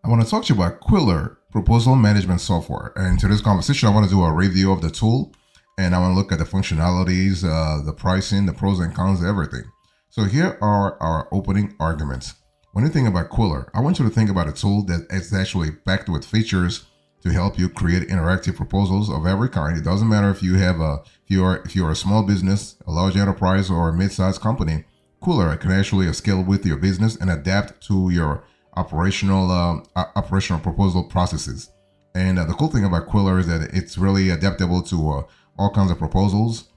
I want to talk to you about Qwilr proposal management software. And to this conversation, I want to do a review of the tool and I want to look at the functionalities, the pricing, the pros and cons, everything. So here are our opening arguments. When you think about Qwilr, I want you to think about a tool that is actually packed with features to help you create interactive proposals of every kind. It doesn't matter if you have if you're a small business, a large enterprise, or a mid-sized company. Qwilr can actually scale with your business and adapt to your operational proposal processes. And the cool thing about Qwilr is that it's really adaptable to all kinds of proposals.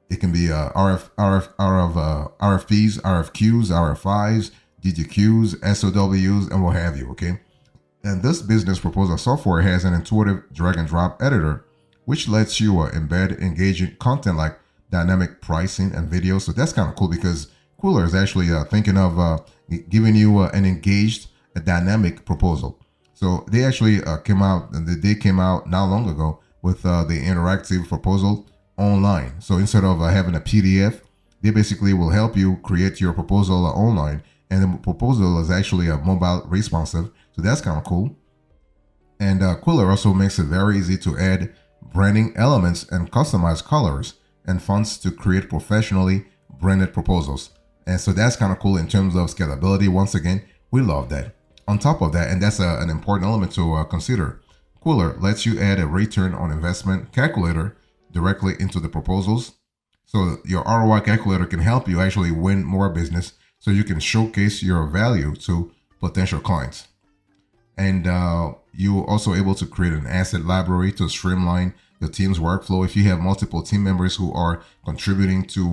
It can be RFPs, RFQs, RFIs, DDQs, SOWs, and what have you. Okay. And this business proposal software has an intuitive drag and drop editor, which lets you embed engaging content like dynamic pricing and videos. So that's kind of cool because Qwilr is actually thinking of giving you an engaged, a dynamic proposal. So they actually came out not long ago with the interactive proposal online. So instead of having a PDF, they basically will help you create your proposal online, and the proposal is actually mobile responsive. So that's kind of cool. And Qwilr also makes it very easy to add branding elements and customize colors and fonts to create professionally branded proposals. And so that's kind of cool in terms of scalability. Once again, we love that. On top of that, and that's an important element to consider, Qwilr lets you add a return on investment calculator directly into the proposals. So your ROI calculator can help you actually win more business so you can showcase your value to potential clients. And you're also able to create an asset library to streamline the team's workflow. If you have multiple team members who are contributing to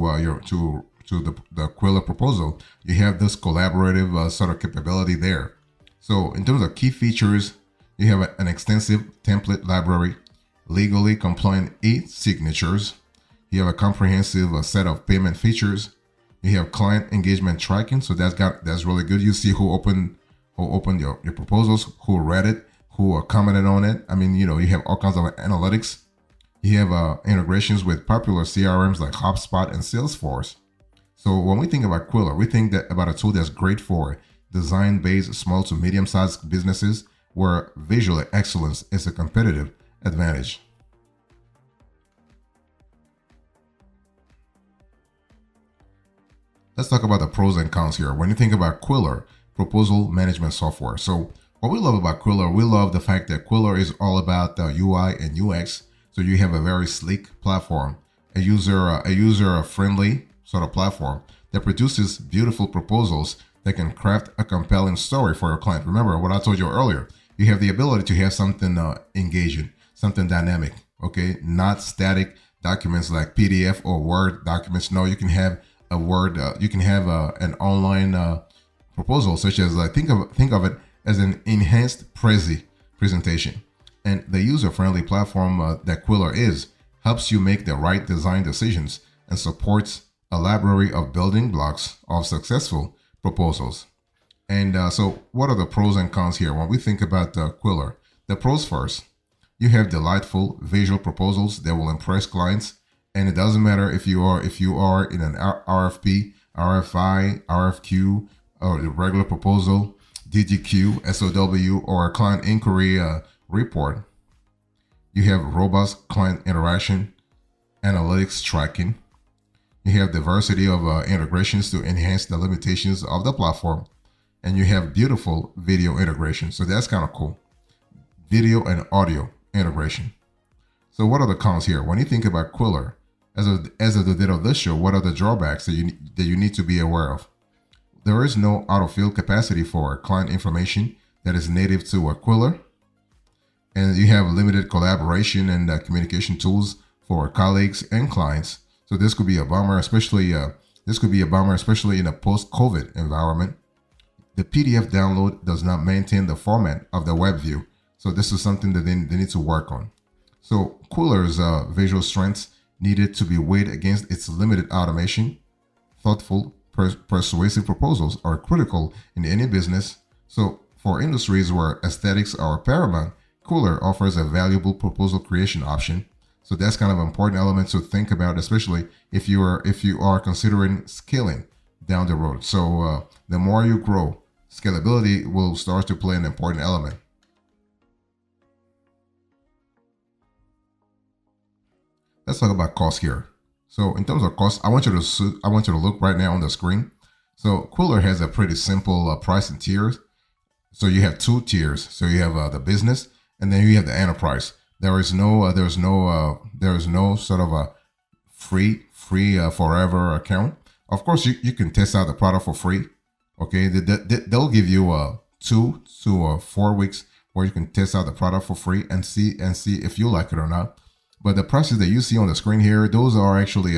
the Qwilr proposal, you have this collaborative sort of capability there. So in terms of key features, you have an extensive template library, legally compliant e-signatures. You have a comprehensive set of payment features. You have client engagement tracking, so that's really good. You see who opened your proposals, who read it, who commented on it. I mean, you have all kinds of analytics. You have integrations with popular CRMs like HubSpot and Salesforce. So when we think about Qwilr, we think that about a tool that's great for design-based small to medium-sized businesses where visual excellence is a competitive advantage. Let's talk about the pros and cons here. When you think about Qwilr, proposal management software. So what we love about Qwilr, we love the fact that Qwilr is all about the UI and UX. So you have a very sleek platform, a user-friendly sort of platform that produces beautiful proposals that can craft a compelling story for your client. Remember what I told you earlier. You have the ability to have something engaging, something dynamic, okay? Not static documents like PDF or Word documents. No, you can have a Word, you can have an online proposal, such as think of it as an enhanced presentation. And the user-friendly platform that Qwilr is helps you make the right design decisions and supports a library of building blocks of successful proposals. And so what are the pros and cons here? When we think about Qwilr, the pros first, you have delightful visual proposals that will impress clients. And it doesn't matter if you are in an RFP, RFI, RFQ, or the regular proposal, DDQ, SOW, or a client inquiry report. You have robust client interaction, analytics tracking. You have diversity of integrations to enhance the limitations of the platform. And you have beautiful video integration. So that's kind of cool. Video and audio integration. So what are the cons here? When you think about Qwilr, as of the date of this show, what are the drawbacks that you need to be aware of? There is no auto-fill capacity for client information that is native to Qwilr. And you have limited collaboration and communication tools for colleagues and clients. So this could be a bummer, especially in a post-COVID environment. The PDF download does not maintain the format of the web view. So this is something that they need to work on. So Qwilr's visual strengths needed to be weighed against its limited automation. Thoughtful, persuasive proposals are critical in any business. So for industries where aesthetics are paramount, Qwilr offers a valuable proposal creation option. So that's kind of an important element to think about, especially if you are considering scaling down the road. So the more you grow, scalability will start to play an important element. Let's talk about cost here. So in terms of cost, I want you to look right now on the screen. So Qwilr has a pretty simple pricing tiers. So you have two tiers. So you have the business, and then you have the enterprise. There is no sort of a free forever account. Of course, you can test out the product for free. Okay, they'll give you 2 to 4 weeks where you can test out the product for free and see if you like it or not. But the prices that you see on the screen here, those are actually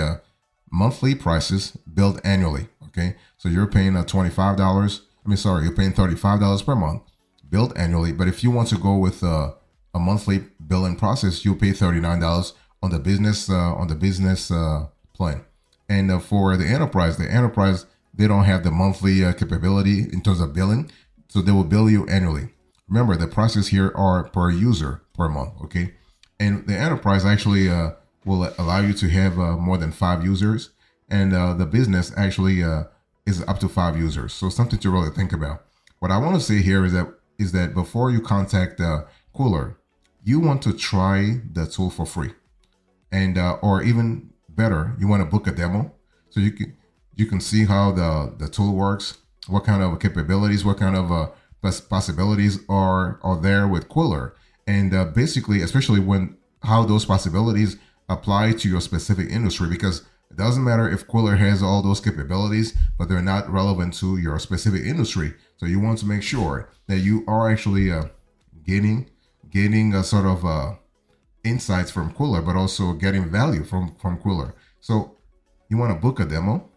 monthly prices billed annually. Okay, so you're paying $25. You're paying $35 per month, billed annually. But if you want to go with a monthly billing process, you'll pay $39 on the business plan. And for the enterprise, they don't have the monthly capability in terms of billing, so they will bill you annually. Remember, the prices here are per user per month. Okay, and the enterprise actually will allow you to have more than 5 users, and the business actually is up to 5 users. So something to really think about. What I want to say here is that before you contact Qwilr, you want to try the tool for free, and or even better, you want to book a demo so you can see how the tool works, what kind of capabilities, what kind of possibilities are there with Qwilr, and basically, especially when how those possibilities apply to your specific industry, because it doesn't matter if Qwilr has all those capabilities, but they're not relevant to your specific industry. So you want to make sure that you are actually gaining a sort of insights from Qwilr, but also getting value from Qwilr. So you want to book a demo,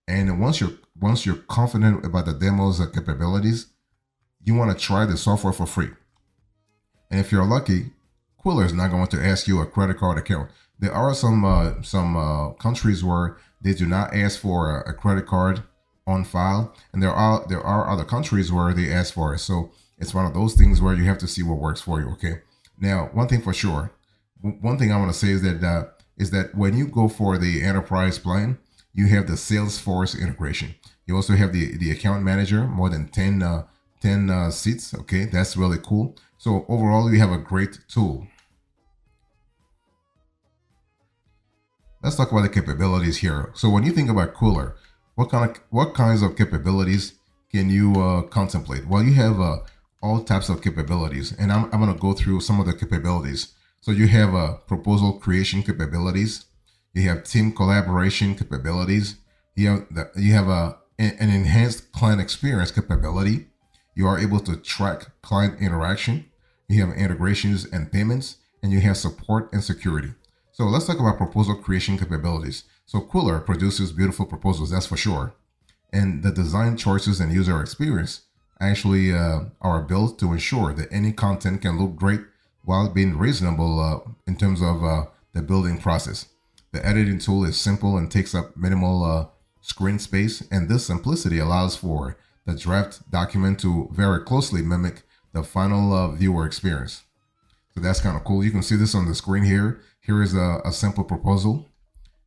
and once you're confident about the demo's capabilities, you want to try the software for free. And if you're lucky, Qwilr is not going to ask you a credit card account. There are some countries where they do not ask for a credit card on file, and there are other countries where they ask for it. So it's one of those things where you have to see what works for you. Okay. Now, one thing for sure, one thing I want to say is that when you go for the enterprise plan, you have the Salesforce integration. You also have the account manager, more than 10 seats. Okay, that's really cool. So overall, you have a great tool. Let's talk about the capabilities here. So when you think about Qwilr, what kinds of capabilities can you contemplate? Well, you have all types of capabilities, and I'm going to go through some of the capabilities. So you have proposal creation capabilities. You have team collaboration capabilities. You have an enhanced client experience capability. You are able to track client interaction. You have integrations and payments, and you have support and security. So let's talk about proposal creation capabilities. So Qwilr produces beautiful proposals, that's for sure. And the design choices and user experience actually are built to ensure that any content can look great while being reasonable in terms of the building process. The editing tool is simple and takes up minimal screen space, and this simplicity allows for the draft document to very closely mimic the final viewer experience. So that's kind of cool. You can see this on the screen here. Here is a simple proposal.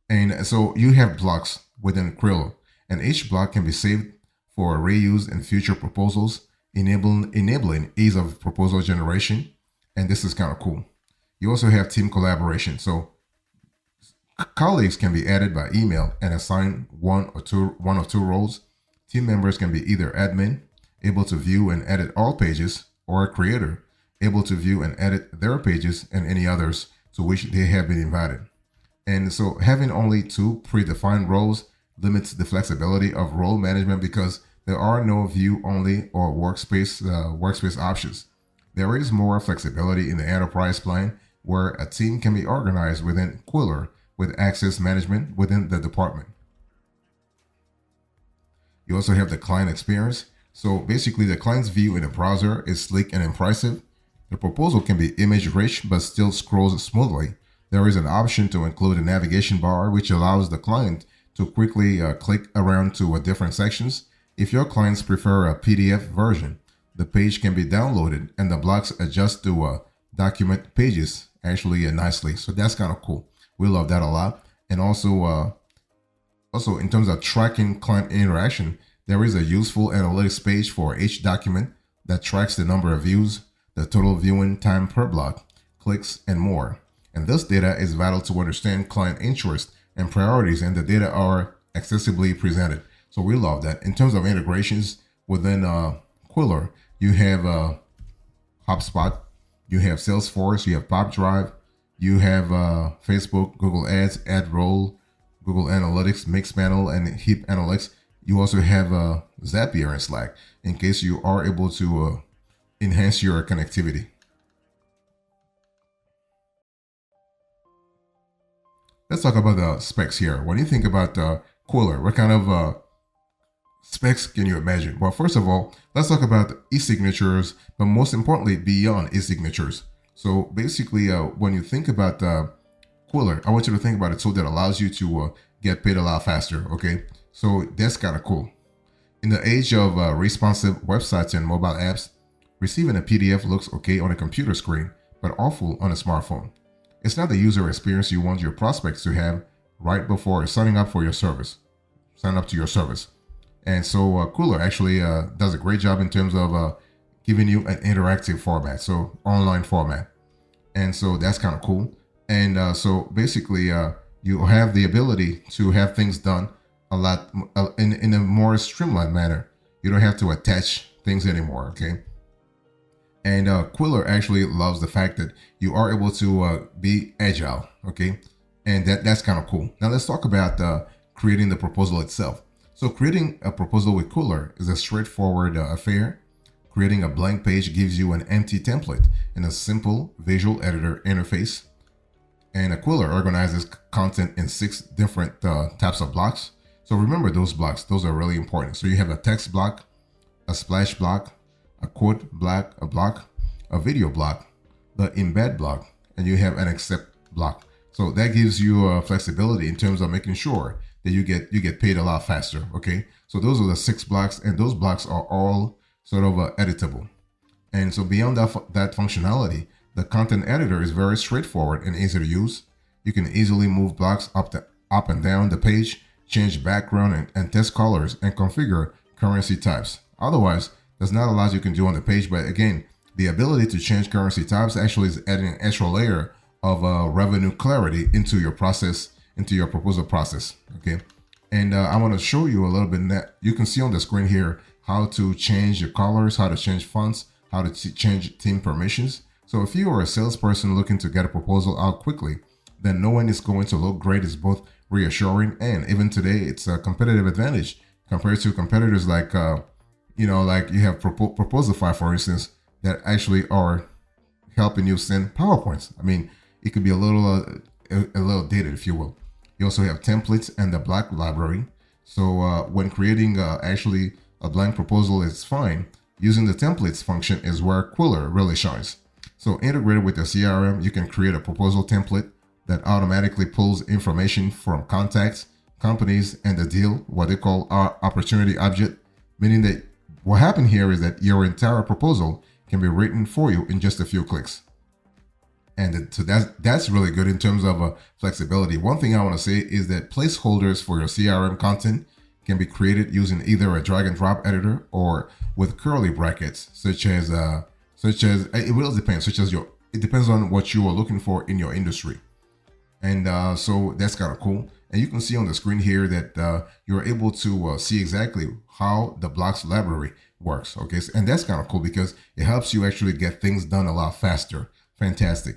And so you have blocks within Qwilr, and each block can be saved for reuse in future proposals, enabling ease of proposal generation. And this is kind of cool. You also have team collaboration. So colleagues can be added by email and assign one of two roles. Team members can be either admin, able to view and edit all pages, or a creator, able to view and edit their pages and any others to which they have been invited. And so having only 2 predefined roles limits the flexibility of role management because there are no view only or workspace options. There is more flexibility in the enterprise plan where a team can be organized within Qwilr with access management within the department. You also have the client experience. So basically the client's view in the browser is sleek and impressive. The proposal can be image rich but still scrolls smoothly. There is an option to include a navigation bar which allows the client to quickly click around to different sections. If your clients prefer a PDF version, the page can be downloaded and the blocks adjust to document pages actually nicely. So that's kind of cool. We love that a lot. And also in terms of tracking client interaction, there is a useful analytics page for each document that tracks the number of views, the total viewing time per block, clicks, and more. And this data is vital to understand client interest and priorities, and the data are accessibly presented. So we love that. In terms of integrations within Qwilr, you have HubSpot, you have Salesforce, you have PopDrive, you have Facebook, Google Ads, AdRoll, Google Analytics, Mixpanel, and Heap Analytics. You also have Zapier and Slack in case you are able to enhance your connectivity. Let's talk about the specs here. When you think about Qwilr, what kind of specs can you imagine? Well, first of all, let's talk about e-signatures, but most importantly, beyond e-signatures. So basically, when you think about Qwilr, I want you to think about a tool that allows you to get paid a lot faster, okay? So that's kind of cool. In the age of responsive websites and mobile apps, receiving a PDF looks okay on a computer screen, but awful on a smartphone. It's not the user experience you want your prospects to have right before signing up for your service. Sign up to your service. And so Qwilr actually does a great job in terms of giving you an interactive format, so online format. And so that's kind of cool. And so basically you have the ability to have things done a lot in a more streamlined manner. You don't have to attach things anymore, okay? And Qwilr actually loves the fact that you are able to be agile, okay? And that's kind of cool. Now let's talk about creating the proposal itself. So creating a proposal with Qwilr is a straightforward affair. Creating a blank page gives you an empty template in a simple visual editor interface. And Qwilr organizes content in 6 different types of blocks. So remember those blocks, those are really important. So you have a text block, a splash block, a quote block, a video block, the embed block, and you have an accept block. So that gives you flexibility in terms of making sure that you get paid a lot faster, okay? So those are the 6 blocks, and those blocks are all sort of editable. And so beyond that functionality, the content editor is very straightforward and easy to use. You can easily move blocks up and down the page, change background and text colors, and configure currency types. Otherwise, there's not a lot you can do on the page, but again, the ability to change currency types actually is adding an extra layer of revenue clarity into your process, into your proposal process, okay? And I want to show you a little bit that you can see on the screen here how to change your colors, how to change fonts, how to change theme permissions. So if you are a salesperson looking to get a proposal out quickly, then knowing it's going to look great is both reassuring, and even today it's a competitive advantage compared to competitors like like you have Proposify, for instance, that actually are helping you send PowerPoints. I mean, it could be a little dated, if you will. You also have templates and the black library. So when creating actually a blank proposal is fine, using the templates function is where Qwilr really shines. So integrated with your CRM, you can create a proposal template that automatically pulls information from contacts, companies, and the deal, what they call our opportunity object, meaning that what happened here is that your entire proposal can be written for you in just a few clicks. And so that's really good in terms of flexibility. One thing I want to say is that placeholders for your CRM content can be created using either a drag and drop editor or with curly brackets, such as it will depend, it depends on what you are looking for in your industry. And so that's kind of cool. And you can see on the screen here that you're able to see exactly how the blocks library works. Okay, and that's kind of cool because it helps you actually get things done a lot faster. Fantastic.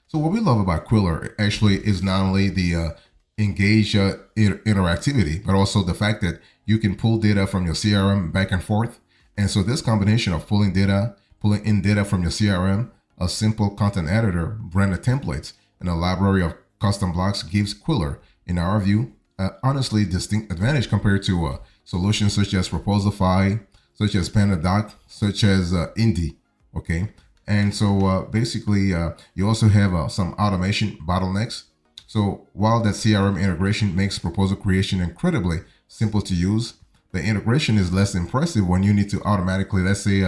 So what we love about Qwilr actually is not only the engage interactivity, but also the fact that you can pull data from your CRM back and forth. And so this combination of pulling in data from your CRM, a simple content editor, branded templates, and a library of custom blocks gives Qwilr, in our view, an honestly distinct advantage compared to solutions such as Proposify, such as PandaDoc, such as Indie, okay? And so basically, you also have some automation bottlenecks. So while that CRM integration makes proposal creation incredibly simple to use, the integration is less impressive when you need to automatically, let's say,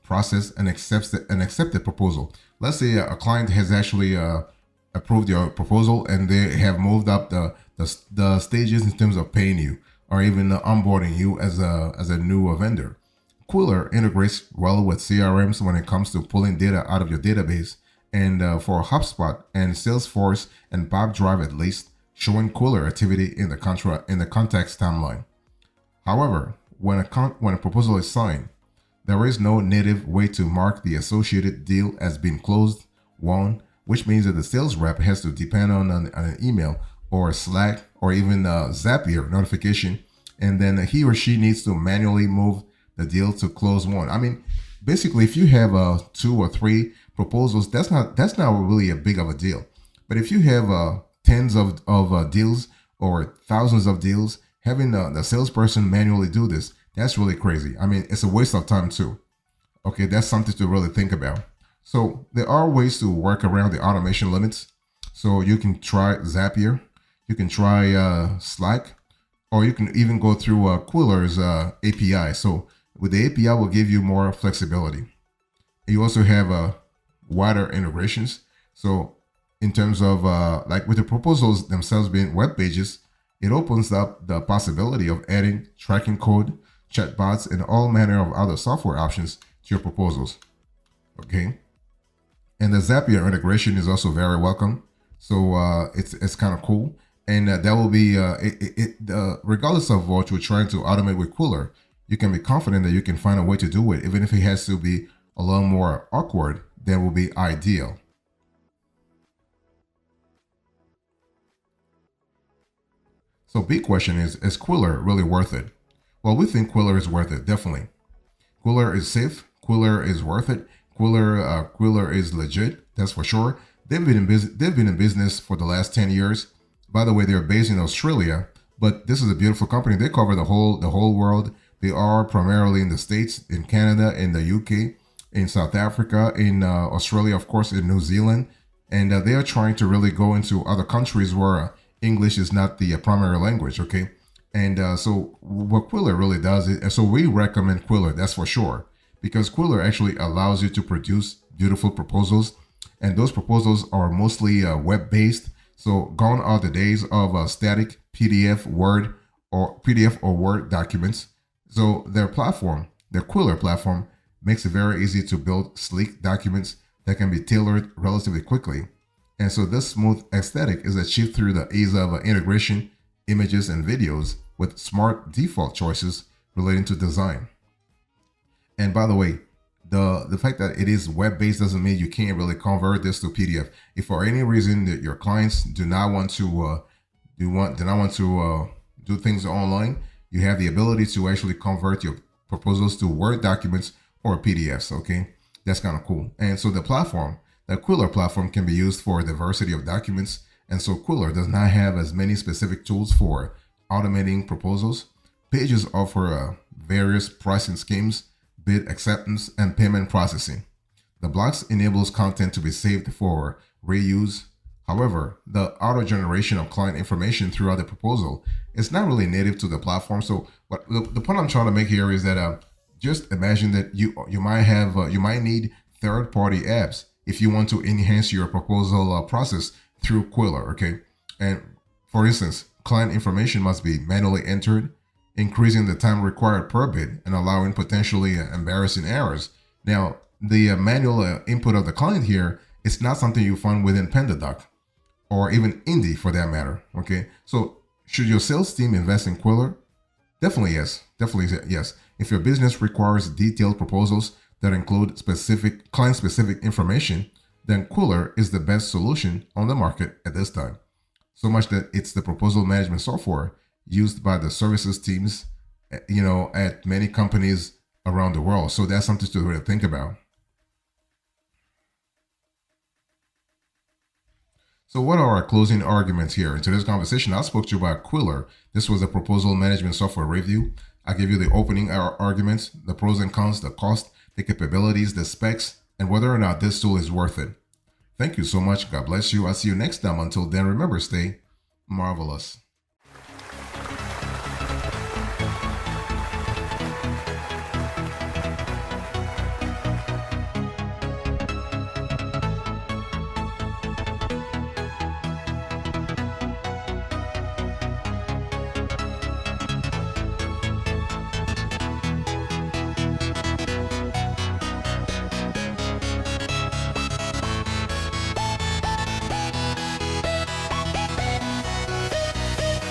process and accept the proposal. Let's say a client has actually approved your proposal and they have moved up the stages in terms of paying you or even onboarding you as a new vendor. Qwilr integrates well with CRMs when it comes to pulling data out of your database, and for HubSpot and Salesforce and Pipedrive at least, showing Qwilr activity in the context timeline. However, when a proposal is signed, there is no native way to mark the associated deal as being closed, won, which means that the sales rep has to depend on an email or a Slack or even a Zapier notification, and then he or she needs to manually move the deal to close one. I mean, basically, if you have 2 or 3 proposals, that's not really a big of a deal. But if you have tens of deals or thousands of deals, having the salesperson manually do this, that's really crazy. I mean, it's a waste of time too. Okay, that's something to really think about. So there are ways to work around the automation limits. So you can try Zapier, you can try Slack, or you can even go through Qwilr's API. So with the API will give you more flexibility. You also have wider integrations. So in terms of like with the proposals themselves being web pages, it opens up the possibility of adding tracking code, chatbots, and all manner of other software options to your proposals. Okay. And the Zapier integration is also very welcome. So it's kind of cool. And that will be, regardless of what you're trying to automate with Qwilr, you can be confident that you can find a way to do it. Even if it has to be a little more awkward, that will be ideal. So big question is Qwilr really worth it? Well, we think Qwilr is worth it, definitely. Qwilr is safe. Qwilr is worth it. Qwilr is legit, that's for sure. They've been in business for the last 10 years. By the way, they're based in Australia, but this is a beautiful company. They cover the whole world. They are primarily in the States, in Canada, in the UK, in South Africa, in Australia, of course, in New Zealand. And they are trying to really go into other countries where English is not the primary language, okay? And so what Qwilr really does is, so we recommend Qwilr, that's for sure, because Qwilr actually allows you to produce beautiful proposals, and those proposals are mostly web-based. So gone are the days of static PDF, Word, or Word documents. So their Qwilr platform, makes it very easy to build sleek documents that can be tailored relatively quickly. And so this smooth aesthetic is achieved through the ease of integration, images, and videos with smart default choices relating to design. And by the way, the fact that it is web-based doesn't mean you can't really convert this to PDF. If for any reason that your clients do not want to do things online, you have the ability to actually convert your proposals to Word documents or PDFs. Okay, that's kind of cool. And so the Qwilr platform can be used for a diversity of documents. And so Qwilr does not have as many specific tools for automating proposals. Pages offer various pricing schemes, bid acceptance, and payment processing. The blocks enables content to be saved for reuse. However, the auto generation of client information throughout the proposal is not really native to the platform. So what the point I'm trying to make here is that just imagine that you might need third-party apps if you want to enhance your proposal process through Qwilr, okay? And for instance, client information must be manually entered, increasing the time required per bid and allowing potentially embarrassing errors. Now, the manual input of the client here is not something you find within PandaDoc or even Indie for that matter, okay? So should your sales team invest in Qwilr? Definitely yes, yes. If your business requires detailed proposals that include client-specific information, then Qwilr is the best solution on the market at this time. So much that it's the proposal management software used by the services teams, at many companies around the world. So that's something to really think about. So what are our closing arguments here? In today's conversation, I spoke to you about Qwilr. This was a proposal management software review. I gave you the opening arguments, the pros and cons, the cost, the capabilities, the specs, and whether or not this tool is worth it. Thank you so much. God bless you. I'll see you next time. Until then, remember, stay marvelous.